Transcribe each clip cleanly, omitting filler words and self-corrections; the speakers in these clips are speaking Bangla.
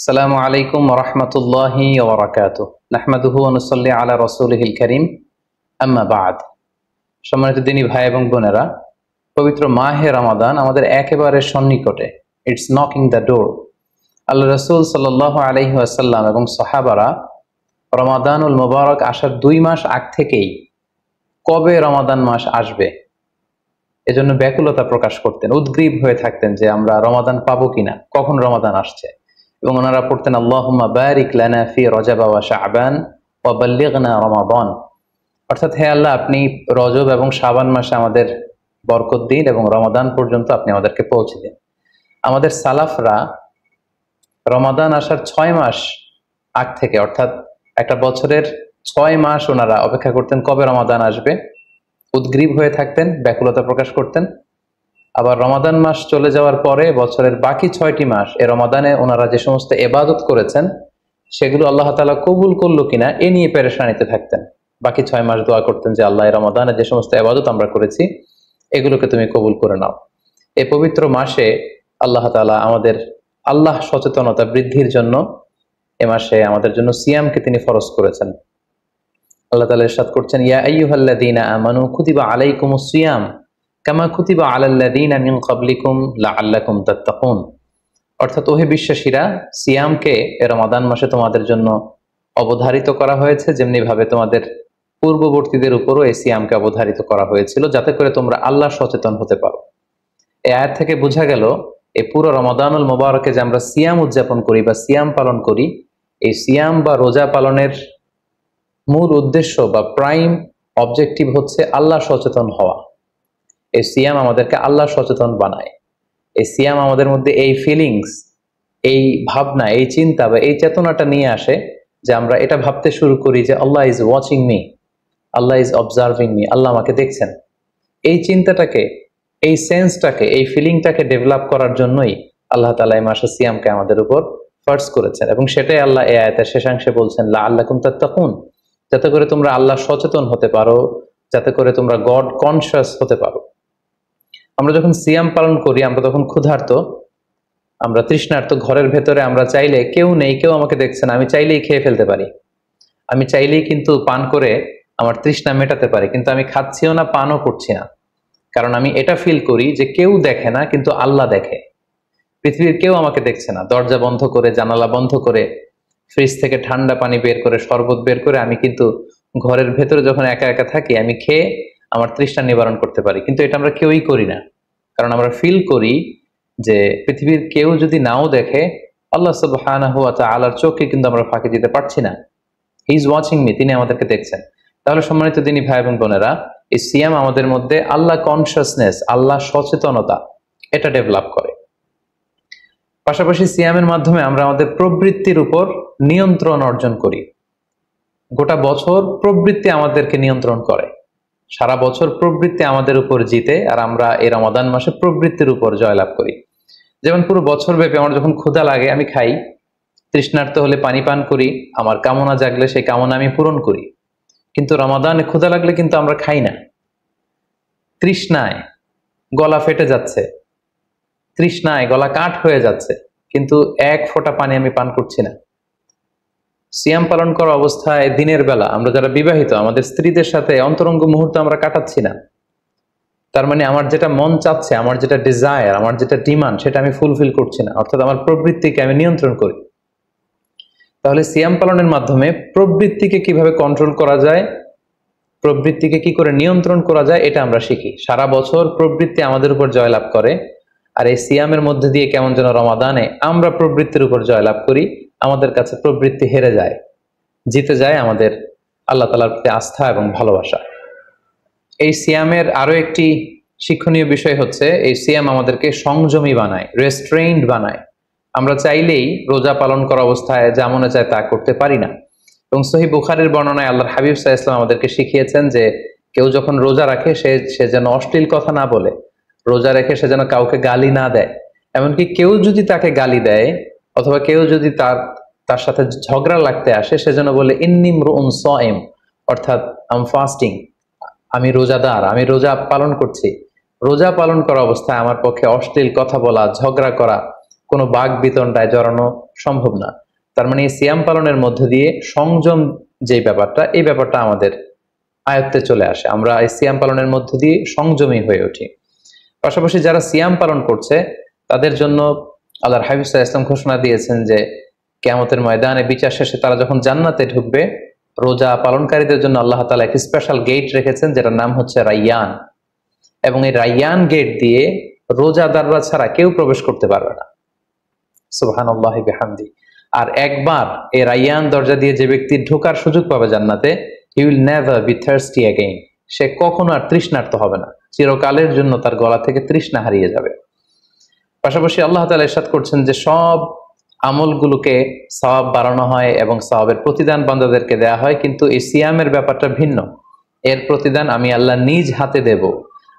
আসসালামু আলাইকুম ওয়া রাহমাতুল্লাহি ওয়া বারাকাতুহু। নাহমাদুহু ওয়া নুসাল্লি আলা রাসূলিহিল কারীম। আম্মা বা'দ। সম্মানিত দিনী ভাই এবং বোনেরা, পবিত্র মাহে রমাদান আমাদের একেবারে সন্নিকটে। It's knocking the door. Allah রাসূল সাল্লাল্লাহু আলাইহি ওয়াসাল্লাম এবং সাহাবারা রমাদানুল মুবারক আসার 2 মাস আগ থেকেই কবে রমাদান মাস আসবে এজন্য ব্যাকুলতা প্রকাশ করতেন, উদ্গ্রীব হয়ে থাকতেন যে আমরা রমাদান পাবো কিনা, কখন রমাদান আসছে। এবং ওনারা পড়তেন আল্লাহুম্মা বারিক লানা ফি রজব ওয়া শাবান ওয়া বাল্লিগনা রমাদান। অর্থাৎ হে আল্লাহ, আপনি রজব এবং শাবান মাসে আমাদের বরকত দিন এবং রমাদান পর্যন্ত আপনি আমাদেরকে পৌঁছে দিন। আমাদের সালাফরা রমাদান আসার 6 মাস আগ থেকে, অর্থাৎ একটা বছরের 6 মাস ওনারা অপেক্ষা করতেন কবে রমাদান আসবে, উদ্গ্রীব হয়ে থাকতেন, ব্যাকুলতা প্রকাশ করতেন। আবার রমাদান মাস চলে যাওয়ার পরে বছরের বাকি 6টি মাস এ রমাদানে ওনারা যে সমস্ত ইবাদত করেছেন সেগুলো আল্লাহ তাআলা কবুল করলো কিনা এ নিয়ে পেরেশানিতে থাকতেন। বাকি 6 মাস দোয়া করতেন যে আল্লাহ, এই রমাদানে যে সমস্ত ইবাদত আমরা করেছি এগুলোকে তুমি কবুল করে নাও। এই পবিত্র মাসে আল্লাহ তাআলা আমাদের আল্লাহ সচেতনতা বৃদ্ধির জন্য এ মাসে আমাদের জন্য সিয়ামকে তিনি ফরজ করেছেন। আল্লাহ তাআলা ইরশাদ করছেন, ইয়া আইয়ুহাল্লাযীনা আমানু কুতিবা আলাইকুমুস সিয়াম কামা কুতিবা আলাল্লাযীনা মিন ক্বাবলিকুম লাআল্লাকুম তাত্তাকুন। অর্থাৎ ওহে বিশ্বাসীরা, সিয়ামকে রমাদান মাসে তোমাদের জন্য অবধারিত করা হয়েছে, যেমনি ভাবে তোমাদের পূর্ববর্তীদের উপরও এই সিয়ামকে অবধারিত করা হয়েছিল, যাতে করে তোমরা আল্লাহ সচেতন হতে পারো। এই আয়াত থেকে বোঝা গেল এই পুরো রমাদানুল মুবারকে যে আমরা সিয়াম উদযাপন করি বা সিয়াম পালন করি, এই সিয়াম বা রোজা পালনের মূল উদ্দেশ্য বা প্রাইম অবজেক্টিভ হচ্ছে আল্লাহ সচেতন হওয়া। এই সিয়াম আমাদেরকে আল্লাহ সচেতন বানায়। এই সিয়াম আমাদের মধ্যে এই ফিলিংস, এই ভাবনা, এই চিন্তা বা এই চেতনাটা নিয়ে আসে যে আমরা এটা ভাবতে শুরু করি যে Allah is watching me, Allah is observing me, Allah আমাকে দেখছেন। এই চিন্তাটাকে, এই সেন্সটাকে, এই ফিলিংটাকে ডেভেলপ করার জন্যই আল্লাহ তাআলা এই মাসে সিয়ামকে আমাদের উপর ফরজ করেছেন। এবং সেটাই আল্লাহ এই আয়াতের শেষাংশে বলছেন, লাআল্লাকুম তাত্তাকুন, যাতে করে তোমরা আল্লাহ সচেতন হতে পারো, যাতে করে তোমরা গড কনসিয়াস হতে পারো। আমরা যখন সিয়াম পালন করি আমরা তখন ক্ষুধার্ত, আমরা তৃষ্ণার্ত, ঘরের ভেতরে আমরা চাইলে কেউ নেই, কেউ আমাকে দেখছে না, আমি চাইলেই খেয়ে ফেলতে পারি, আমি চাইলেই কিন্তু পান করে আমার তৃষ্ণা মেটাতে পারি, কিন্তু আমি খাচ্ছিও না, পানও করছি না, কারণ আমি এটা ফিল করি যে কেউ দেখে না কিন্তু আল্লাহ দেখে। পৃথিবীর কেউ আমাকে দেখছে না, দরজা বন্ধ করে, জানালা বন্ধ করে, ফ্রিজ থেকে ঠান্ডা পানি বের করে, শরবত বের করে আমি কিন্তু ঘরের ভেতরে যখন একা একা থাকি আমি খেয়ে আমার তৃষ্ণা নিবারণ করতে পারি। কিন্তু এটা আমরা কেউই করি না, কারণ আমরা ফিল করি যে পৃথিবীর কেউ যদি নাও দেখে, আল্লাহ সুবহানাহু ওয়া তাআলার চোখে কিন্তু আমরা ফাঁকি দিতে পারছি না। হি ইজ ওয়াচিং মি, তিনি আমাদেরকে দেখছেন। তাহলে সম্মানিত দিনী ভাই এবং বোনেরা, এই সিয়াম আমাদের মধ্যে আল্লাহ কনসিয়াসনেস, আল্লাহ সচেতনতা এটা ডেভেলপ করে। পাশাপাশি সিয়ামের মাধ্যমে আমরা আমাদের প্রবৃত্তির উপর নিয়ন্ত্রণ অর্জন করি। গোটা বছর প্রবৃত্তি আমাদেরকে নিয়ন্ত্রণ করে, সারা বছর প্রবৃত্তি আমাদের উপর জিতে, আর আমরা এই রমাদান মাসে প্রবৃত্তির উপর জয়লাভ করি। যেমন পুরো বছর ব্যাপী আমার যখন ক্ষুধা লাগে আমি খাই, তৃষ্ণার্ত হলে পানি পান করি, আমার কামনা জাগলে সেই কামনা আমি পূরণ করি। কিন্তু রমাদানে ক্ষুধা লাগলে কিন্তু আমরা খাই না। তৃষ্ণায় গলা ফেটে যাচ্ছে, তৃষ্ণায় গলা কাঠ হয়ে যাচ্ছে, কিন্তু এক ফোঁটা পানি আমি পান করছি না। সিয়াম পালন করা অবস্থায় দিনের বেলা আমরা যারা বিবাহিত, আমাদের স্ত্রীদের সাথে অন্তরঙ্গ মুহূর্ত আমরা কাটাচ্ছি না। তার মানে আমার যেটা মন চাচ্ছে, আমার যেটা ডিজায়ার, আমার যেটা ডিমান্ড, সেটা আমি ফুলফিল করছি না, অর্থাৎ আমার প্রবৃত্তিকে আমি নিয়ন্ত্রণ করি। তাহলে সিয়াম পালনের মাধ্যমে প্রবৃত্তিকে কিভাবে কন্ট্রোল করা যায়, প্রবৃত্তিকে কি করে নিয়ন্ত্রণ করা যায়, এটা আমরা শিখি। সারা বছর প্রবৃত্তি আমাদের উপর জয়লাভ করে, আর এই সিয়ামের মধ্যে দিয়ে কেমন যেন রমাদানে আমরা প্রবৃত্তির উপর জয়লাভ করি, আমাদের কাছে প্রবৃত্তি হেরে যায়, জিতে যায় আমাদের আল্লাহ তাআলার প্রতি আস্থা এবং ভালোবাসা। এই সিয়ামের আরো একটি শিক্ষণীয় বিষয় হচ্ছে, এই সিয়াম আমাদেরকে সংযমী বানায়, রেস্ট্রেইনড বানায়। আমরা চাইলেই রোজা পালন করা অবস্থায় যা মনে চায় তা করতে পারি না। এবং সহিহ বুখারীর বর্ণনায় আল্লাহর হাবিব সাল্লাল্লাহু আলাইহি ওয়াসাল্লাম আমাদেরকে শিখিয়েছেন যে কেউ যখন রোজা রাখে সে যেন অশ্লীল কথা না বলে, রোজা রেখে সে যেন কাউকে গালি না দেয়। এমনকি কেউ যদি তাকে গালি দেয় অথবা কেউ যদি তার সাথে ঝগড়া লাগতে আসে, সে যেন বলে ইন্নী ইমরুউন সাইম, অর্থাৎ আই এম ফাস্টিং, আমি রোজাদার, আমি রোজা পালন করছি। রোজা পালন করা অবস্থায় আমার পক্ষে অশ্লীল কথা বলা, ঝগড়া করা, কোনো বাক বিতণ্ডায় জড়ানো সম্ভব না। তার মানে এই সিয়াম পালনের মধ্যে দিয়ে সংযম যে ব্যাপারটা, এই ব্যাপারটা আমাদের আয়ত্তে চলে আসে, আমরা এই সিয়াম পালনের মধ্যে দিয়ে সংযমী হয়ে উঠি। পাশাপাশি যারা সিয়াম পালন করছে তাদের জন্য আল্লাহর হাবিব সাল্লাল্লাহু আলাইহি ওয়াসাল্লাম ঘোষণা দিয়েছেন যে কিয়ামতের ময়দানে বিচার শেষে তারা যখন জান্নাতে ঢুকবে, রোজা পালনকারীদের জন্য আল্লাহ তাআলা একটি স্পেশাল গেট রেখেছেন যেটার নাম হচ্ছে রাইয়ান, এবং এই রাইয়ান গেট দিয়ে রোজাদাররা ছাড়া কেউ প্রবেশ করতে পারবে না। সুবহানাল্লাহি বিহামদি। আর একবার এই রাইয়ান দরজা দিয়ে যে ব্যক্তি ঢোকার সুযোগ পাবে জান্নাতে, he will never be thirsty again, সে কখনো আর তৃষ্ণার্ত হবে না, চিরকালের জন্য তার গলা থেকে তৃষ্ণা হারিয়ে যাবে। পাশাপাশি আল্লাহ তাআলা ইরশাদ করছেন যে সব আমলগুলোকে সওয়াব বাড়ানো হয় এবং সওয়াবের প্রতিদান বান্দাদেরকে দেয়া হয়, কিন্তু এই সিয়ামের ব্যাপারটা ভিন্ন, এর প্রতিদান আমি আল্লাহ নিজ হাতে দেব।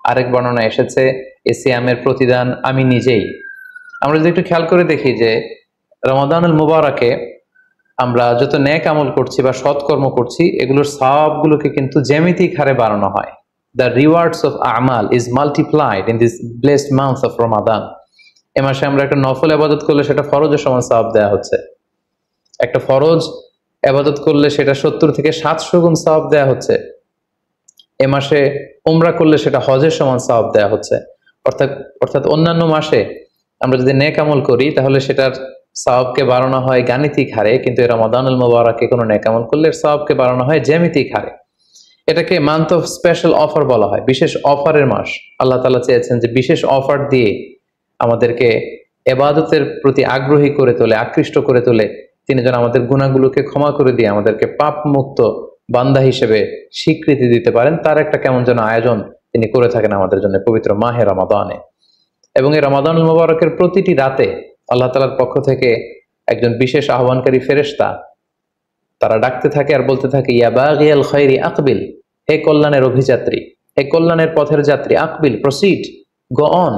আরেক বর্ণনা এসেছে এই সিয়ামের প্রতিদান আমি নিজেই। আমরা যদি একটু খেয়াল করে দেখি যে রমাদানুল মুবারাকে আমরা যত নেক আমল করছি বা সৎকর্ম করছি, এগুলোর সওয়াবগুলোকে কিন্তু জ্যামিতিক হারে বাড়ানো হয়। The rewards of amal is multiplied in this blessed month of Ramadan. এ মাসে আমরা একটা নফল ইবাদত করলে সেটা ফরজের সমান সওয়াব দেওয়া হচ্ছে, একটা ফরজ ইবাদত করলে সেটা 70 থেকে 700 গুণ সওয়াব দেওয়া হচ্ছে। এ মাসে উমরা করলে সেটা হজের সমান সওয়াব দেওয়া হচ্ছে। অর্থাৎ অন্যান্য মাসে আমরা যদি নেক আমল করি তাহলে সেটার সওয়াবকে বাড়ানো হয় গাণিতিক হারে, কিন্তু রমাদানুল মুবারাকে কোনো নেক আমল করলে সওয়াবকে বাড়ানো হয় জ্যামিতিক হারে। এটাকে মান্থ অফ স্পেশাল অফার বলা হয়, বিশেষ অফারের মাস। আল্লাহ তাআলা চেয়েছেন যে বিশেষ অফার দিয়ে আমাদেরকে ইবাদতের প্রতি আগ্রহী করে তোলে, আকৃষ্ট করে তোলে। তিনি যেন আমাদের গুনাহগুলোকে ক্ষমা করে দিয়ে আমাদেরকে পাপ মুক্ত বান্দা হিসেবে স্বীকৃতি দিতে পারেন, তার একটা কেমন যেন আয়োজন তিনি করে থাকেন আমাদের জন্য পবিত্র মাহে রমাদানে। এবং এই রমাদানুল মুবারকের প্রতিটি রাতে আল্লাহ তাআলার পক্ষ থেকে একজন বিশেষ আহ্বানকারী ফেরেশতা তারা ডাকতে থাকে আর বলতে থাকে, ইয়া বাগিয়াল খায়রি আকবিল, হে কল্যাণের অভিযাত্রী, হে কল্যাণের পথের যাত্রী, আকবিল, প্রসিড, গো অন,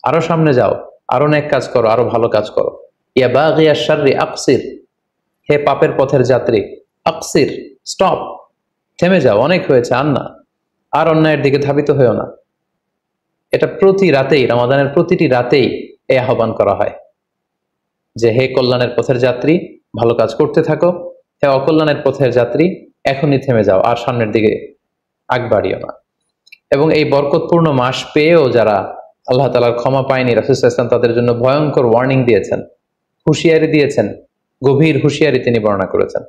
আরো সামনে যাও, আরো নেক কাজ করো, আরো ভালো কাজ করো। ইয়া বাগিয়াশ শাররি আকসির, হে পাপের পথের যাত্রী, আকসির, স্টপ, থেমে যাও, অনেক হয়েছে, আর না, আর অন্যায়ের দিকে ধাবিত হয়েও না। এটা প্রতি রাতেই, রমাদানের প্রতিটি রাতেই এই আহ্বান করা হয় যে হে কল্যাণের পথের যাত্রী, ভালো কাজ করতে থাকো, হে অকল্যাণের পথের যাত্রী, এখনই থেমে যাও, আর সামনের দিকে আগ বাড়িও না। এবং এই বরকতপূর্ণ মাস পেয়েও যারা আল্লাহ তাআলার ক্ষমা পায়নি, রাসূল সাল্লাল্লাহু আলাইহি ওয়াসাল্লাম তাদের জন্য ভয়ঙ্কর ওয়ার্নিং দিয়েছেন, হুঁশিয়ারি দিয়েছেন, গভীর হুঁশিয়ারি তিনি বর্ণনা করেছেন।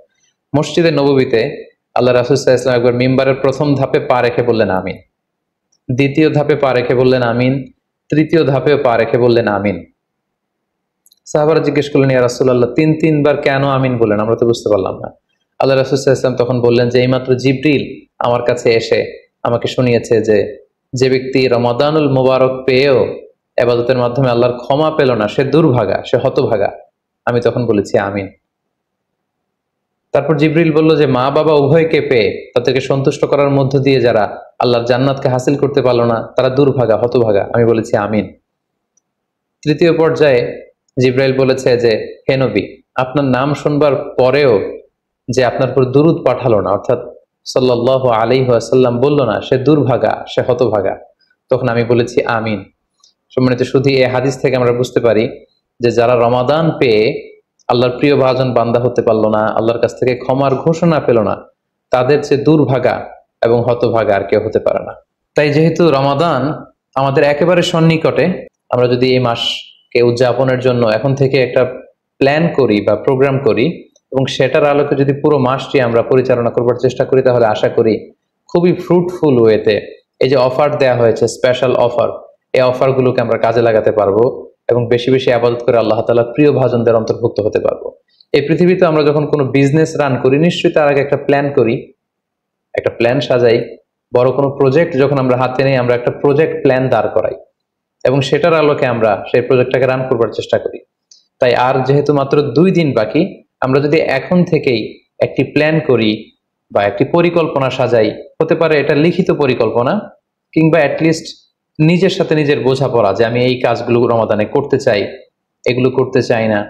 মসজিদে নববীতে আল্লাহ রাসূল সাল্লাল্লাহু আলাইহি ওয়াসাল্লাম একবার মিম্বারের প্রথম ধাপে পা রেখে বললেন আমিন, দ্বিতীয় ধাপে পা রেখে বললেন আমিন, তৃতীয় ধাপেও পা রেখে বললেন আমিন। সাহাবারা জিজ্ঞেস করলেন, ইয়া রাসূলুল্লাহ, তিনবার কেন আমিন বললেন? আমরা তো বুঝতে পারলাম না। আল্লাহ রাসূল সাল্লাল্লাহু আলাইহি ওয়াসাল্লাম তখন বললেন যে এইমাত্র জিবরিল আমার কাছে এসে আমাকে শুনিয়েছে যে ব্যক্তি রমাদানুল মুবারক পেয়েও ইবাদতের মাধ্যমে আল্লাহর ক্ষমা পেল না, সে দুর্ভাগা, সে হতভাগা। আমি তখন বলেছি আমিন। তারপর জিবরিল বলল যে মা বাবা উভয়কে পেয়ে তাদেরকে সন্তুষ্ট করার মধ্য দিয়ে যারা আল্লাহর জান্নাতকে হাসিল করতে পারলো না, তারা দুর্ভাগা, হতভাগা। আমি বলেছি আমিন। তৃতীয় পর্যায়ে জিবরাইল বলেছে যে হে নবী, আপনার নাম শুনবার পরেও যে আপনার উপর দুরূদ পাঠালো না, অর্থাৎ সাল্লাল্লাহু আলাইহি ওয়াসাল্লাম বলল না, সে দুর্ভাগা, সে হতভাগা। তখন আমি বলেছি আমিন। সম্মানিত শুধু এই হাদিস থেকে আমরা বুঝতে পারি যে যারা রমাদান পেয়ে আল্লাহর প্রিয় ভাজন বান্দা হতে পারলো না, আল্লাহর কাছ থেকে ক্ষমার ঘোষণা পেল না, তাদের যে দুর্ভাগা এবং হতভাগা আর কেউ হতে পারে না। তাই যেহেতু রমাদান আমাদের একেবারে সন্নিকটে, আমরা যদি এই মাসকে উদযাপনের জন্য এখন থেকে একটা প্ল্যান করি বা প্রোগ্রাম করি এবং সেটার আলোকে যদি পুরো মাসটি আমরা পরিচালনা করবার চেষ্টা করি, তাহলে আশা করি খুবই ফ্রুটফুল ওয়েতে এই যে অফার দেয়া হয়েছে, স্পেশাল অফার, এই অফারগুলোকে আমরা কাজে লাগাতে পারবো এবং বেশি বেশি ইবাদত করে আল্লাহ তাআলার প্রিয় ভাজনদের অন্তর্ভুক্ত হতে পারবো। এই পৃথিবীতে আমরা যখন কোনো বিজনেস রান করি, নিশ্চয়ই তার আগে একটা প্ল্যান করি, একটা প্ল্যান সাজাই। বড় কোনো প্রজেক্ট যখন আমরা হাতে নেই, আমরা একটা প্রজেক্ট প্ল্যান দাঁড় করাই এবং সেটার আলোকে আমরা সেই প্রজেক্টটাকে রান করবার চেষ্টা করি। তাই আর যেহেতু মাত্র 2 দিন বাকি, আমরা যদি এখন থেকেই একটি প্ল্যান করি বা একটি পরিকল্পনা সাজাই, হতে পারে এটা লিখিত পরিকল্পনা কিংবা অ্যাটলিস্ট নিজের সাথে নিজের বোঝাপড়া যে আমি এই কাজগুলো রমাদানে করতে চাই, এগুলো করতে চাই না,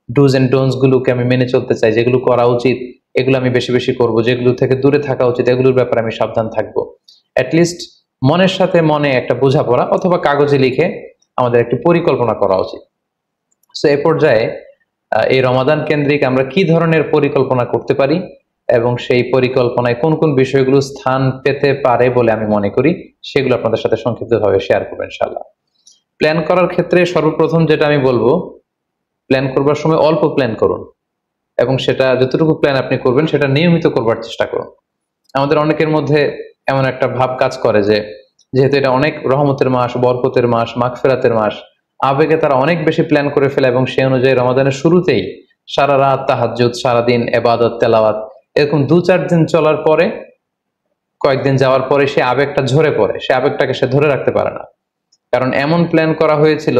ডুজ এন্ড ডোন্টস গুলোকে আমি মেনে চলতে চাই, যেগুলো করা উচিত এগুলো আমি বেশি বেশি করব, যেগুলো থেকে দূরে থাকা উচিত এগুলোর ব্যাপারে আমি সাবধান থাকবো। অ্যাটলিস্ট মনের সাথে মনে একটা বোঝাপড়া অথবা কাগজে লিখে আমাদের একটি পরিকল্পনা করা উচিত। সো এ পর্যায়ে এই রমাদান কেন্দ্রিক আমরা কি ধরনের পরিকল্পনা করতে পারি এবং সেই পরিকল্পনায় কোন কোন বিষয়গুলো স্থান পেতে পারে বলে আমি মনে করি, সেগুলো আপনাদের সাথে সংক্ষিপ্তভাবে শেয়ার করবো ইনশাআল্লাহ। প্ল্যান করার ক্ষেত্রে সর্বপ্রথম যেটা আমি বলবো, প্ল্যান করবার সময় অল্প প্ল্যান করুন এবং সেটা যতটুকু প্ল্যান আপনি করবেন সেটা নিয়মিত করবার চেষ্টা করুন। আমাদের অনেকের মধ্যে এমন একটা ভাব কাজ করে যে যেহেতু এটা অনেক রহমতের মাস, বরকতের মাস, মাগফিরাতের মাস, আবেগে তারা অনেক বেশি প্ল্যান করে ফেলে এবং সেই অনুযায়ী রমাদানের শুরুতেই সারা রাত তাহাজ্জুদ, সারাদিন ইবাদত, তেলাওয়াত, এরকম 2-4 দিন চলার পরে, কয়েকদিন যাওয়ার পরে সে আবেগটা ঝরে পড়ে, সে আবেগটাকে সে ধরে রাখতে পারে না। কারণ এমন প্ল্যান করা হয়েছিল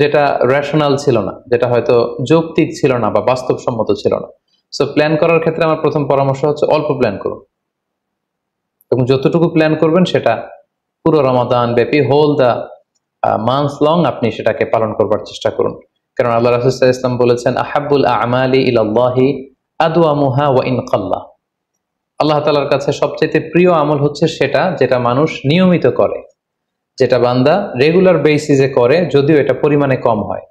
যেটা রেশনাল ছিল না, যেটা হয়তো যৌক্তিক ছিল না বা বাস্তবসম্মত ছিল না। সো প্ল্যান করার ক্ষেত্রে আমার প্রথম পরামর্শ হচ্ছে অল্প প্ল্যান করুন এবং যতটুকু প্ল্যান করবেন সেটা পুরো রমাদান ব্যাপী, হোল দা মান্থ লং আপনি সেটাকে পালন করবার চেষ্টা করুন। কারণ আল্লাহ রাসূল সাল্লাল্লাহু আলাইহি ওয়াসাল্লাম বলেছেন, আহাব্বুল আমালি ইলাল্লাহি আদওয়ামুহা ওয়া ইন কাল্লা। আল্লাহ তাআলার কাছে সবচেয়ে প্রিয় আমল হচ্ছে সেটা যেটা মানুষ নিয়মিত করে, যেটা বান্দা রেগুলার বেসিসে করে, যদিও এটা পরিমাণে কম হয়।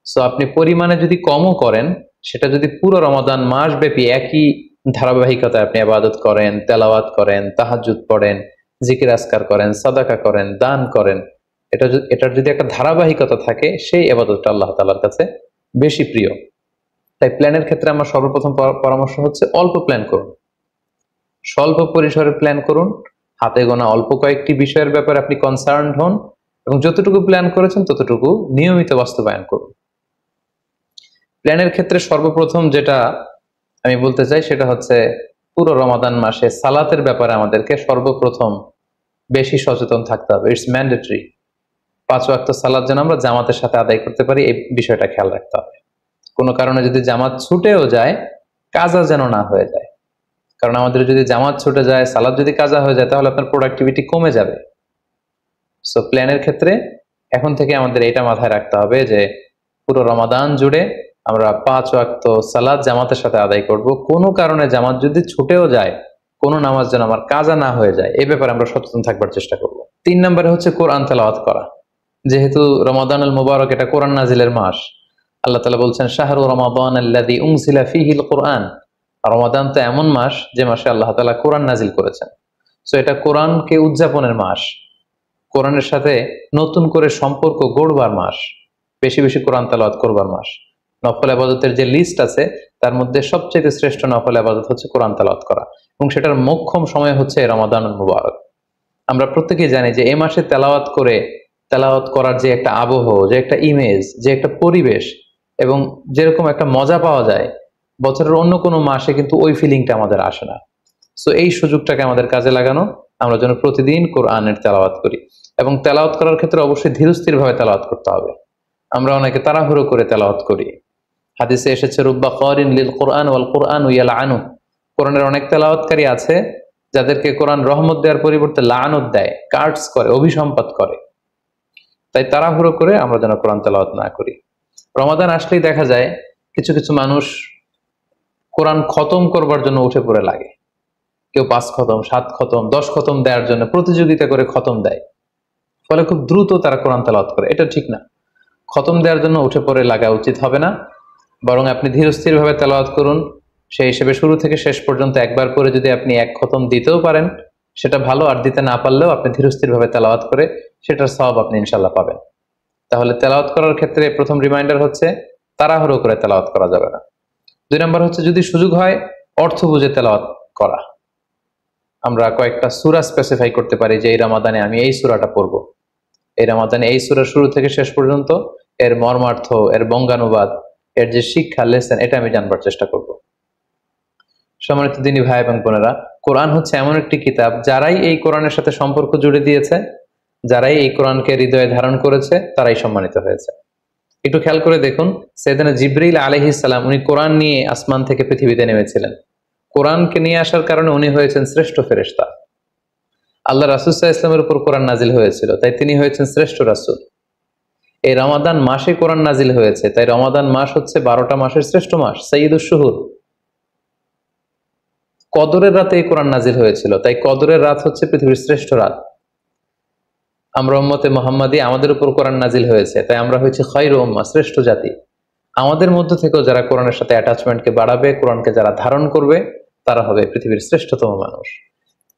সো আপনি পরিমাণে যদি কমও করেন, সেটা যদি পুরো রমাদান মাস ব্যাপী একই ধারাবাহিকতায় আপনি ইবাদত করেন, তেলাওয়াত করেন, তাহাজ্জুদ পড়েন, জিকির আজকার করেন, সাদাকা করেন, দান করেন, এটার যদি একটা ধারাবাহিকতা থাকে, সেই ইবাদতটা আল্লাহ তাআলার কাছে বেশি প্রিয়। তাই প্ল্যানের ক্ষেত্রে আমার সর্বপ্রথম পরামর্শ হচ্ছে অল্প প্ল্যান করুন, স্বল্প পরিসরে প্ল্যান করুন, হাতে গোনা অল্প কয়েকটি বিষয়ের ব্যাপারে আপনি কনসার্নড হন এবং যতটুকু প্ল্যান করেছেন ততটুকু নিয়মিত বাস্তবায়ন করুন। প্ল্যানের ক্ষেত্রে সর্বপ্রথম যেটা আমি বলতে চাই সেটা হচ্ছে পুরো রমাদান মাসে সালাতের ব্যাপারে আমাদেরকে সর্বপ্রথম বেশি সচেতন থাকতে হবে। It's mandatory. 5 ওয়াক্ত সালাত যেন আমরা জামাতের সাথে আদায় করতে পারি, এই বিষয়টা খেয়াল রাখতে হবে। কোনো কারণে যদি জামাত ছুটেও যায়, কাজা যেন না হয়ে যায়। কারণ আমাদের যদি জামাত ছুটে যায়, সালাত যদি কাজা হয়ে যায়, তাহলে আপনার প্রোডাক্টিভিটি কমে যাবে। সো প্ল্যানের ক্ষেত্রে এখন থেকে আমাদের এটা মাথায় রাখতে হবে যে পুরো রমাদান জুড়ে আমরা 5 ওয়াক্ত সালাত জামাতের সাথে আদায় করব। কোনো কারণে জামাত যদি ছুটেও যায়, কোনো নামাজ যেন আমার কাজা না হয়ে যায়, এই ব্যাপারে আমরা সচেতন থাকবার চেষ্টা করব। 3 নম্বরে হচ্ছে কোরআন তেলাওয়াত করা। যেহেতু রমাদানুল মুবারক এটা কোরআন নাজিলের মাস, আল্লাহ তাআলা বলছেন শাহরু রমাদান আল্লাযী উনজিলা ফীহিল কুরআন। রমাদান তো এমন মাস যে মাসে আল্লাহ তাআলা কোরআন নাজিল করেছেন। সো এটা কোরআনকে উদযাপনের মাস, কোরআনের সাথে নতুন করে সম্পর্ক গড়বার মাস, বেশি বেশি কোরআন তেলাওয়াত করবার মাস। নফল ইবাদতের যে লিস্ট আছে তার মধ্যে সবচেয়ে শ্রেষ্ঠ নফল ইবাদত হচ্ছে কোরআন তেলাওয়াত করা এবং সেটার মোক্ষম সময় হচ্ছে রমাদানুল মুবারক। আমরা প্রত্যেকেই জানি যে এই মাসে তেলাওয়াত করার যে একটা আবহ, যে একটা ইমেজ, যে একটা পরিবেশ এবং যেরকম একটা মজা পাওয়া যায়, বছরের অন্য কোনো মাসে কিন্তু ওই ফিলিংটা আমাদের আসে না। সো এই সুযোগটাকে আমাদের কাজে লাগানো, আমরা যেন প্রতিদিন কোরআনের তেলাওয়াত করি এবং তেলাওয়াত করার ক্ষেত্রে অবশ্যই ধীরস্থির ভাবে তেলাওয়াত করতে হবে। আমরা অনেকে তাড়াহুড়ো করে তেলাওয়াত করি। হাদিসে এসেছে রুব্বা কারিন লিল কোরআন ওয়াল কোরআন ইয়ালআনু। কোরআনের অনেক তেলাওয়াতকারী আছে যাদেরকে কোরআন রহমত দেওয়ার পরিবর্তে লানত দেয়, কার্ডস করে, অভিসম্পাত করে। তাই তাড়াহুড়ো করে আমরা যেন কোরআন তেলাওয়াত না করি। রমাদান আসলেই দেখা যায় কিছু কিছু মানুষ কোরআন খতম করবার জন্য উঠে পড়ে লাগে। কেউ 5 খতম, 7 খতম, 10 খতম দেওয়ার জন্য প্রতিযোগিতা করে খতম দেয়, ফলে খুব দ্রুত তারা কোরআন তেলাওয়াত করে। এটা ঠিক না। খতম দেওয়ার জন্য উঠে পড়ে লাগা উচিত হবে না, বরং আপনি ধীরস্থির ভাবে তেলাওয়াত করুন। সেই হিসেবে শুরু থেকে শেষ পর্যন্ত একবার করে যদি আপনি 1 খতম দিতেও পারেন সেটা ভালো, আর দিতে না পারলেও আপনি ধীরস্থির ভাবে তেলাওয়াত করে সেটার সওয়াব আপনি ইনশাআল্লাহ পাবেন। তাহলে তেলাওয়াত করার ক্ষেত্রে প্রথম রিমাইন্ডার হচ্ছে তাড়াহুড়ো করে তেলাওয়াত করা যাবে না। 2 নম্বর হচ্ছে যদি সুযোগ হয় অর্থ বুঝে তেলাওয়াত করা। আমরা কয়েকটা সূরা স্পেসিফাই করতে পারি যে এই রমাদানে আমি এই সূরাটা পড়ব, এই রমাদানে এই সূরা শুরু থেকে শেষ পর্যন্ত এর মর্মার্থ, এর বঙ্গানুবাদ, এর যে শিক্ষা লেসন, এটা আমি জানবার চেষ্টা করব। সম্মানিত দিনী ভাই এবং বোনেরা, কোরআন হচ্ছে এমন একটি কিতাব, যারাই এই কোরআনের সাথে সম্পর্ক জুড়ে দিয়েছে, যারাই এই কোরআনকে হৃদয়ে ধারণ করেছে, তারাই সম্মানিত হয়েছে। একটু খেয়াল করে দেখুন, সাইয়েদনা জিবরিল আলাইহিস সালাম উনি কোরআন নিয়ে আসমান থেকে পৃথিবীতে নেমেছিলেন। কোরআনকে নিয়ে আসার কারণে উনি হয়েছেন শ্রেষ্ঠ ফেরেশতা। আল্লাহ রাসূল সাল্লাল্লাহু আলাইহি ওয়াসাল্লামের উপর কোরআন নাজিল হয়েছিল, তাই তিনি হয়েছেন শ্রেষ্ঠ রাসূল। এই রমাদান মাসে কোরআন নাজিল হয়েছে, তাই রমাদান মাস হচ্ছে 12টা মাসের শ্রেষ্ঠ মাস, সাইয়্যিদুশ শুহুর। কদরের রাতে এই কোরআন নাজিল হয়েছিল, তাই কদরের রাত হচ্ছে পৃথিবীর শ্রেষ্ঠ রাত। আমরা উম্মতে মুহাম্মাদি, আমাদের উপর কোরআন নাজিল হয়েছে, তাই আমরা হয়েছে খায়রু উম্মাহ, শ্রেষ্ঠ জাতি। আমাদের মধ্য থেকেও যারা কোরআনের সাথে অ্যাটাচমেন্টকে বাড়াবে, কোরআনকে যারা ধারণ করবে, তারা হবে পৃথিবীর শ্রেষ্ঠতম মানুষ।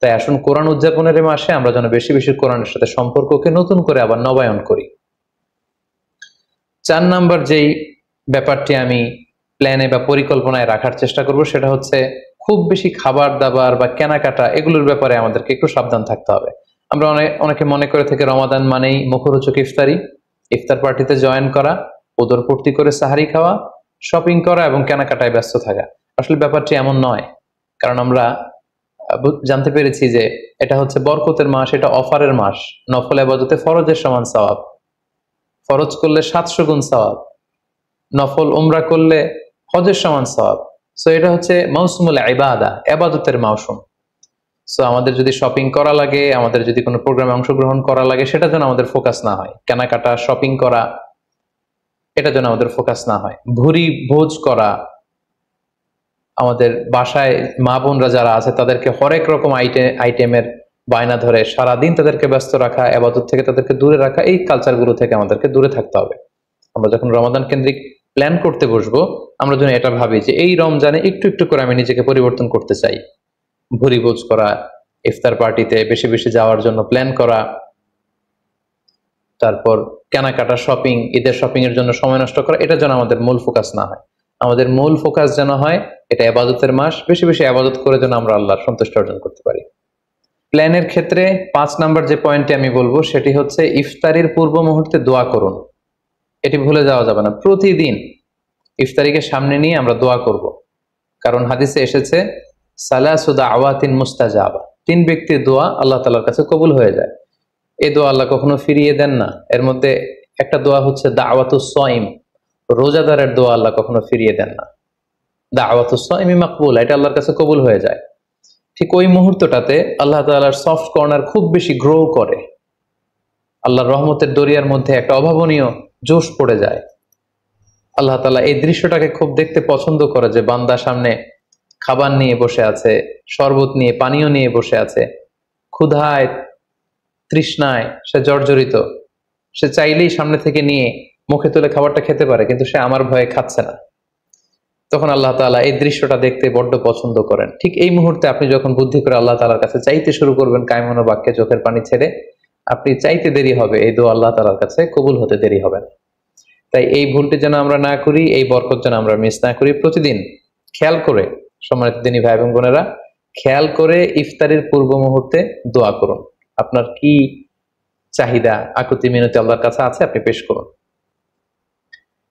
তাই আসুন কোরআন উদযাপনের এই মাসে আমরা যেন বেশি বেশি কোরআনের সাথে সম্পর্ককে নতুন করে আবার নবায়ন করি। 4 নাম্বার যেই ব্যাপারটি আমি প্ল্যানে বা পরিকল্পনায় রাখার চেষ্টা করব সেটা হচ্ছে খুব বেশি খাবার দাবার বা কেনাকাটা এগুলোর ব্যাপারে আমাদেরকে একটু সাবধান থাকতে হবে। আমরা অনেকে মনে করে থেকে রমাদান মানেই মুখরোচক ইফতারি, ইফতার পার্টিতে জয়েন করা, উদর পূর্তি করে সাহারি খাওয়া, শপিং করা এবং কেনাকাটায় ব্যস্ত থাকা। আসলে ব্যাপারটি এমন নয়, কারণ আমরা জানতে পেরেছি যে এটা হচ্ছে বরকতের মাস, এটা অফারের মাস। নফল ইবাদতে ফরজের সমান সওয়াব, ফরজ করলে 700 গুণ সওয়াব, নফল উমরা করলে হজের সমান সওয়াব। সো এটা হচ্ছে মৌসুমুল ইবাদা, ইবাদতের মৌসুম। সো আমাদের যদি শপিং করা লাগে, আমাদের যদি কোনো প্রোগ্রামে অংশগ্রহণ করা লাগে, সেটা যেন আমাদের ফোকাস না হয়। কেনাকাটা, শপিং করা, এটা যেন আমাদের ফোকাস না হয়। ভুরি ভোজ করা, আমাদের বাসায় মা বোনরা যারা আছে তাদেরকে হরেক রকম আইটেমের বায়না ধরে সারাদিন তাদেরকে ব্যস্ত রাখা, ইবাদত থেকে তাদেরকে দূরে রাখা, এই কালচারগুলো থেকে আমাদেরকে দূরে থাকতে হবে। আমরা যখন রমাদান কেন্দ্রিক প্ল্যান করতে বসবো, আমরা যেন এটা ভাবি যে এই রমজানে একটু একটু করে আমি নিজেকে পরিবর্তন করতে চাই। ভুরি ভোজ করা, ইফতার পার্টিতে বেশি বেশি যাওয়ার জন্য প্ল্যান করা, তারপর কেনাকাটা, শপিং, ঈদের শপিং এর জন্য সময় নষ্ট করা, এটা যেন আমাদের মূল ফোকাস না হয়। আমাদের মূল ফোকাস যেন হয় এটা ইবাদতের মাস, বেশি বেশি ইবাদত করে যেন আমরা আল্লাহর সন্তুষ্টি অর্জন করতে পারি। প্ল্যানের ক্ষেত্রে 5 নাম্বার যে পয়েন্টটি আমি বলবো সেটি হচ্ছে ইফতারির পূর্ব মুহূর্তে দোয়া করুন। এটি ভুলে যাওয়া যাবে না। প্রতিদিন ইফতারিকে সামনে নিয়ে আমরা দোয়া করব, কারণ হাদিসে এসেছে সালাসু দাওয়াতিন মুস্তাজাবা, 3 ব্যক্তির দোয়া আল্লাহ তাআলার কাছে কবুল হয়ে যায়। এই দোয়া আল্লাহ কখনো ফিরিয়ে দেন না। এর মধ্যে একটা দোয়া হচ্ছে দাওয়াতুস সাইম, রোজাদারের দোয়া আল্লাহ কখনো ফিরিয়ে দেন না। দাওয়াতুস সাইমি মাকবুলা, এটা আল্লাহর কাছে কবুল হয়ে যায়। ঠিক ওই মুহূর্তটাতে আল্লাহ তাআলার সফট কর্নার খুব বেশি গ্রো করে, আল্লাহর রহমতের দরিয়ার মধ্যে একটা অভাবনীয় জোশ পড়ে যায়। আল্লাহ তাআলা এই দৃশ্যটাকে খুব দেখতে পছন্দ করে যে বান্দা সামনে খাবার নিয়ে বসে আছে, শরবত নিয়ে, পানীয় নিয়ে বসে আছে, ক্ষুধায় তৃষ্ণায় সে জর্জরিত, সে চাইলেই সামনে থেকে নিয়ে মুখে তুলে খাবারটা খেতে পারে, কিন্তু সে আমার ভয়ে খাচ্ছে না। তখন আল্লাহ তাআলা এই দৃশ্যটা দেখতে বড্ড পছন্দ করেন। ঠিক এই মুহূর্তে আপনি যখন বুদ্ধি করে আল্লাহ তাআলার কাছে চাইতে শুরু করবেন, কায়মনো বাক্যে চোখের পানি ছেড়ে, আপনি চাইতে দেরি হবে, এই দোয়া আল্লাহ তাআলার কাছে কবুল হতে দেরি হবে না। তাই এই ভুলটি যেন আমরা না করি, এই বরকত যেন আমরা মিস না করি। প্রতিদিন খেয়াল করে, সম্মানিত দিনী ভাই এবং বোনেরা, খেয়াল করে ইফতারের পূর্ব মুহূর্তে দোয়া করুন। আপনার কি চাহিদা, আকুতি মিনতি আল্লাহর কাছে আছে, আপনি পেশ করুন।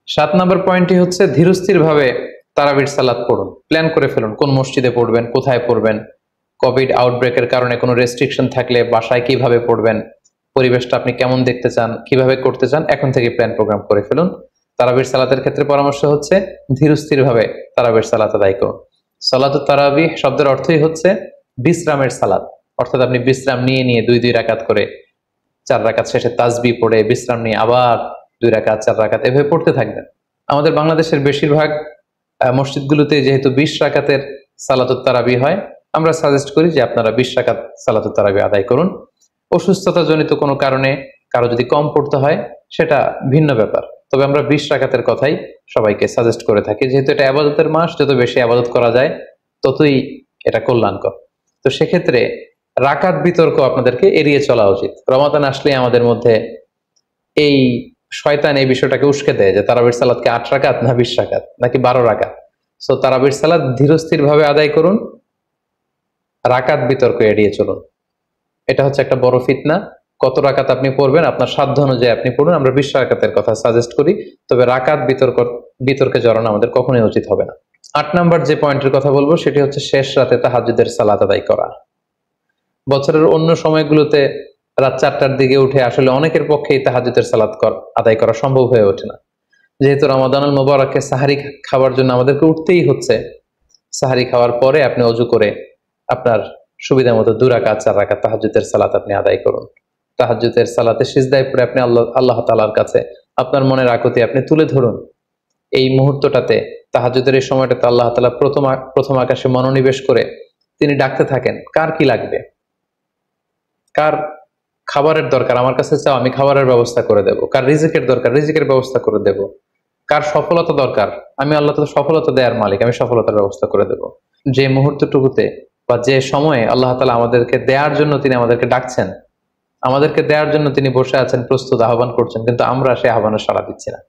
7 নম্বর পয়েন্টটি হচ্ছে ধীরস্থির ভাবে তারাবির সালাত পড়ুন। প্ল্যান করে ফেলুন কোন মসজিদে পড়বেন, কোথায় পড়বেন, কোভিড আউটব্রেকের কারণে কোনো রেস্ট্রিকশন থাকলে বাসায় কিভাবে পড়বেন, পরিবেশটা আপনি কেমন দেখতে চান, কিভাবে করতে চান, এখন থেকে প্ল্যান প্রোগ্রাম করে ফেলুন। তারাবির সালাতের ক্ষেত্রে পরামর্শ হচ্ছে ধীরস্থির ভাবে তারাবির সালাত আদায় করুন। সালাতুত তারাবিহ শব্দের অর্থই হচ্ছে বিশ্রামের সালাত, অর্থাৎ আপনি বিশ্রাম নিয়ে নিয়ে 2 রাকাত করে 4 রাকাত শেষে তাসবিহ পড়ে বিশ্রাম নিয়ে আবার 2 রাকাত 4 রাকাত এভাবে পড়তে থাকবেন। আমাদের বাংলাদেশের বেশিরভাগ মসজিদগুলোতে যেহেতু 20 রাকাতের সালাতুত তারাবিহ হয়, আমরা সাজেস্ট করি যে আপনারা 20 রাকাত সালাতুত তারাবিহ আদায় করুন। অসুস্থতা জনিত কোনো কারণে কারো যদি কম পড়তে হয় সেটা ভিন্ন ব্যাপার, তবে আমরা 20 রাকাতের কথাই সবাইকে সাজেস্ট করে থাকি, যেহেতু এটা ইবাদতের মাস, যত বেশি ইবাদত করা যায় ততই এটা কল্যাণকর। তো সেক্ষেত্রে রাকাত বিতর্ক আপনাদেরকে এড়িয়ে চলা উচিত। রমাদান আসলে আমাদের মধ্যে এই শয়তান এই বিষয়টাকে উস্কে দেয় যে তারাবির সালাতকে 8 রাকাত না 20 রাকাত নাকি 12 রাকাত। সো তারাবির সালাত ধীরস্থির ভাবে আদায় করুন, রাকাত বিতর্ক এড়িয়ে চলুন। এটা হচ্ছে একটা বড় ফিতনা। কত রাকাত আপনি পড়বেন আপনার সাধ্য অনুযায়ী আপনি পড়ুন। আমরা 20 রাকাতের কথা সাজেস্ট করি, তবে রাকাত বিতর্কে জড়ানো আমাদের কখনোই উচিত হবে না। 8 নাম্বার যে পয়েন্টের কথা বলবো সেটি হচ্ছে শেষ রাতে তাহাজ্জুদের সালাত আদায় করা। বছরের অন্য সময়গুলোতে রাত 4টার দিকে উঠে আসলে অনেকের পক্ষেই তাহাজ্জুদের সালাত আদায় করা সম্ভব হয়ে ওঠে না। যেহেতু রমাদানুল মুবারকে সাহারি খাওয়ার জন্য আমাদেরকে উঠতেই হচ্ছে, সাহারি খাওয়ার পরে আপনি অজু করে আপনার সুবিধা মতো 2 রাকাত 4 রাকাত তাহাজ্জুদের সালাত আপনি আদায় করুন। তাহাজ্জুদের সালাতে সিজদায় পড়ে আপনি আল্লাহ তাআলার কাছে আপনার মনের আকুতি আপনি তুলে ধরুন। এই মুহূর্তটাতে, তাহাজ্জুদের এই সময়টাতে আল্লাহ তাআলা প্রথম আকাশে মনোনিবেশ করে তিনি ডাকতে থাকেন, কার কি লাগবে, কার খাবারের দরকার আমার কাছে চাও, আমি খাবারের ব্যবস্থা করে দেব, কার রিজিকের দরকার রিজিকের ব্যবস্থা করে দেব, কার সফলতা দরকার, আমি আল্লাহ তাআলা সফলতা দেওয়ার মালিক, আমি সফলতার ব্যবস্থা করে দেব। যে মুহূর্তটুকুতে বা যে সময়ে আল্লাহ তাআলা আমাদেরকে দেওয়ার জন্য তিনি আমাদেরকে ডাকছেন, আমাদেরকে দেওয়ার জন্য তিনি বসে আছেন, প্রস্তুত, আহ্বান করছেন, কিন্তু আমরা সেই আহ্বানে সাড়া দিচ্ছি না।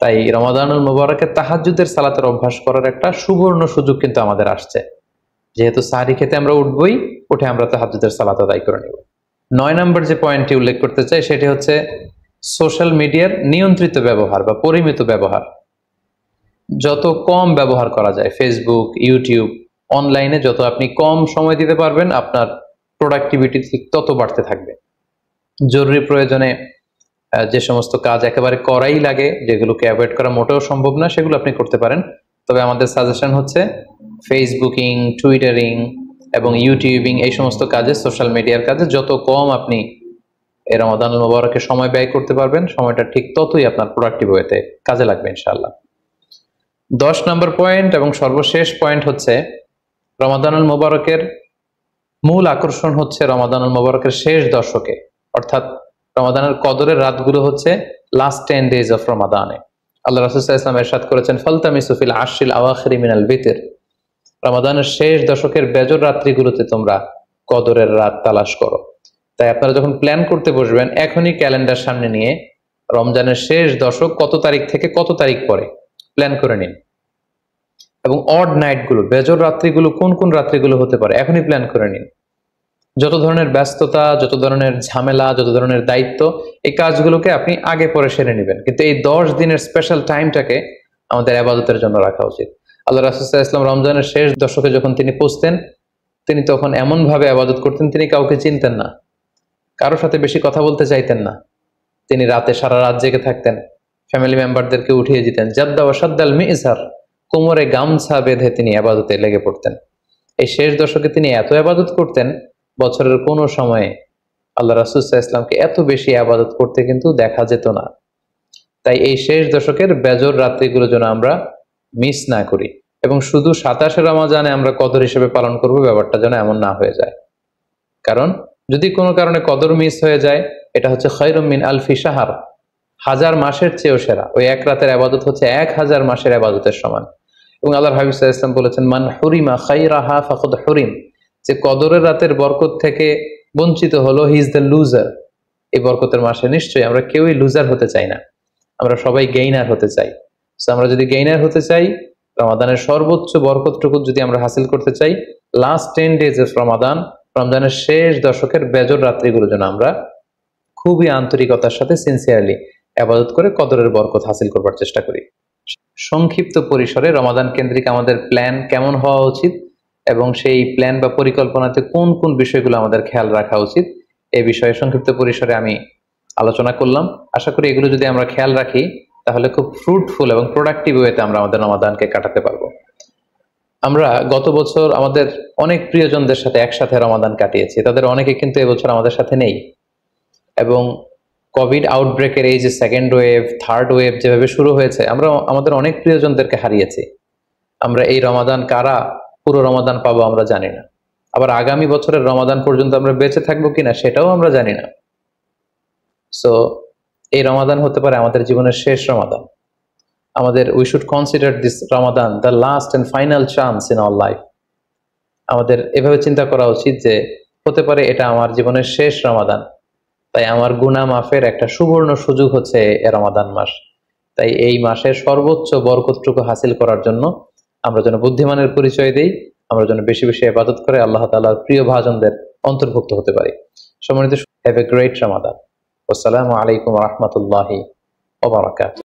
তাই রমাদানুল মুবারকে তাহাজ্জুদের সালাতের অভ্যাস করার একটা সুবর্ণ সুযোগ কিন্তু আমাদের আসছে। যেহেতু সাহরি খেতে আমরা উঠবই, উঠে আমরা তাহাজ্জুদের সালাত আদায় করে নেব। 9 নম্বর যে পয়েন্টটি উল্লেখ করতে চাই সেটি হচ্ছে সোশ্যাল মিডিয়ার নিয়ন্ত্রিত ব্যবহার বা পরিমিত ব্যবহার। যত কম ব্যবহার করা যায়, ফেসবুক, ইউটিউব, অনলাইনে যত আপনি কম সময় দিতে পারবেন, আপনার প্রোডাক্টিভিটি ঠিক তত বাড়তে থাকবে। জরুরি প্রয়োজনে যে সমস্ত কাজ একেবারে করাই লাগে, যেগুলোকে অ্যাভয়েড করা মোটেও সম্ভব না, সেগুলো আপনি করতে পারেন। তবে আমাদের সাজেশন হচ্ছে ফেসবুকিং, টুইটারিং এবং ইউটিউবিং, এই সমস্ত কাজে, সোশ্যাল মিডিয়ার কাজে যত কম আপনি এই রমাদানুল মুবারকে সময় ব্যয় করতে পারবেন, সময়টা ঠিক ততই আপনার প্রোডাক্টিভ ওয়েতে কাজে লাগবে ইনশাআল্লাহ। 10 নম্বর পয়েন্ট এবং সর্বশেষ পয়েন্ট হচ্ছে রমাদানুল মুবারকের মূল আকর্ষণ হচ্ছে রমাদানুল মুবারকের শেষ দশকে, অর্থাৎ রমাদানের কদরের রাতগুলো হচ্ছে লাস্ট 10 ডেজ অফ রমাদানে। আল্লাহ রাসূল সাল্লাল্লাহু আলাইহি ওয়াসাল্লাম ইরশাদ করেছেন, ফালতামিসু ফিল আশরিল আওয়াখিরি মিনাল বিতর, রমাদানের শেষ দশকের বেজর রাত্রিগুলোতে তোমরা কদরের রাত তালাশ করো। তাই আপনারা যখন প্ল্যান করতে বসবেন, এখনই ক্যালেন্ডার সামনে নিয়ে রমজানের শেষ দশক কত তারিখ থেকে কত তারিখ পরে প্ল্যান করে নিন, এবং অড নাইটগুলো, বেজর রাত্রিগুলো কোন কোন রাত্রিগুলো হতে পারে এখনই প্ল্যান করে নিন। যত ধরনের ব্যস্ততা, যত ধরনের ঝামেলা, যত ধরনের দায়িত্ব, এই কাজগুলোকে আপনি আগে পরে সেরে নেবেন, কিন্তু এই 10 দিনের স্পেশাল টাইমটাকে আমাদের ইবাদতের জন্য রাখা উচিত। আল্লাহ রাসূল সাল্লাল্লাহু আলাইহি ওয়াসাল্লাম রমজানের শেষ দশকে যখন তিনি পৌঁছতেন, তিনি তখন এমন ভাবে ইবাদত করতেন, তিনি কাউকে চিনতেন না, কারোর সাথে বেশি কথা বলতে চাইতেন না। তিনি রাতে সারা রাত জেগে থাকতেন, ফ্যামিলি মেম্বারদেরকে উঠিয়ে দিতেন, জাদ্দা ওয়া শাদ্দাল মিজহার, কোমরে গামছা বেঁধে তিনি ইবাদতে লেগে পড়তেন। এই শেষ দশকে তিনি এত ইবাদত করতেন, বছরের কোনো সময়ে আল্লাহ রাসূল সাল্লাল্লাহু আলাইহি ওয়াসাল্লামকে এত বেশি ইবাদত করতে কিন্তু দেখা যেত না। তাই এই শেষ দশকের বেজর রাত্রিগুলো যেন আমরা মিস না করি, এবং শুধু 27 রমজানে আমরা কদর হিসেবে পালন করব, ব্যাপারটা যেন এমন না হয়ে যায়। কারণ যদি কোনো কারণে কদর মিস হয়ে যায়, এটা হচ্ছে খায়রুম মিন আলফি শাহর, 1000 মাসের চেয়েও সেরা। ওই এক রাতের ইবাদত হচ্ছে 1000 মাসের ইবাদতের সমান। এবং আল্লাহর হাবিব সাল্লাল্লাহু আলাইহি ওয়াসাল্লাম বলেছেন, মান হুরিমা খায়রাহা ফাকাদ হুরিম, যে কদরের রাতের বরকত থেকে বঞ্চিত হলো, হি ইজ দ্য লুজার। এই বরকতের মাসে নিশ্চয়ই আমরা কেউই লুজার হতে চাই না, আমরা সবাই গেইনার হতে চাই। সো আমরা যদি গেইনার হতে চাই, রমাদানের সর্বোচ্চ বরকতটুকু যদি আমরা হাসিল করতে চাই, লাস্ট 10 ডেজ অফ রমাদান, রমজানের শেষ দশকের বেজর রাত্রিগুলো যেন আমরা খুবই আন্তরিকতার সাথে সিনসিয়ারলি ইবাদত করে কদরের বরকত হাসিল করবার চেষ্টা করি। সংক্ষিপ্ত পরিসরে রমাদান কেন্দ্রিক আমাদের প্ল্যান কেমন হওয়া উচিত এবং সেই প্ল্যান বা পরিকল্পনাতে কোন কোন বিষয়গুলো আমাদের খেয়াল রাখা উচিত, এই বিষয়ে সংক্ষিপ্ত পরিসরে আমি আলোচনা করলাম। আশা করি এগুলো যদি আমরা খেয়াল রাখি, তাহলে খুব ফ্রুটফুল এবং প্রোডাক্টিভ ওয়েতে আমরা আমাদের রমাদানকে কাটাতে পারবো। আমরা গত বছর আমাদের অনেক প্রিয়জনদের সাথে একসাথে রমাদান কাটিয়েছি, তাদের অনেকে কিন্তু এবছর আমাদের সাথে নেই, এবং কোভিড আউটব্রেকের এই যে সেকেন্ড ওয়েভ, থার্ড ওয়েভ যেভাবে শুরু হয়েছে, আমরা আমাদের অনেক প্রিয়জনদেরকে হারিয়েছি। আমরা এই রমাদান কারা পুরো রমাদান পাবো আমরা জানি না, আবার আগামী বছরের রমাদান পর্যন্ত আমরা বেঁচে থাকবো কিনা সেটাও আমরা জানি না। সো এই রমাদান হতে পারে আমাদের জীবনের শেষ রমাদান। আমাদের we should consider this Ramadan the last and final chance in our life. আমাদের এভাবে চিন্তা করা উচিত যে হতে পারে এটা আমার জীবনের শেষ রমাদান, তাই আমার গুনাহ মাফের একটা সুবর্ণ সুযোগ হচ্ছে এ রমাদান মাস। তাই এই মাসের সর্বোচ্চ বরকতটুকু হাসিল করার জন্য আমরা যেন বুদ্ধিমানের পরিচয় দিই, আমরা যেন বেশি বেশি ইবাদত করে আল্লাহ তাআলার প্রিয় ভাজনদের অন্তর্ভুক্ত হতে পারি। সম্মানিত, হ্যাভ এ গ্রেট রমাদান। আসসালামু আলাইকুম ওয়া রাহমাতুল্লাহি ওয়া বারাকাতুহু।